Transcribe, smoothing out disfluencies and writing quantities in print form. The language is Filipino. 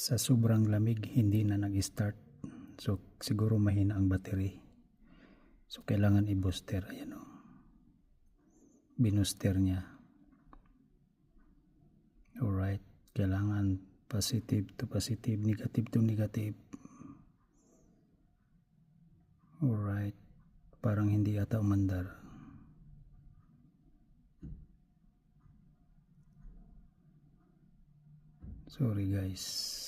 Sa sobrang lamig hindi na nag-start, so siguro mahina ang battery, so kailangan i-booster. Ayan o, binuster niya. Alright, kailangan positive to positive, negative to negative. Alright, parang hindi ata umandar. Sorry guys.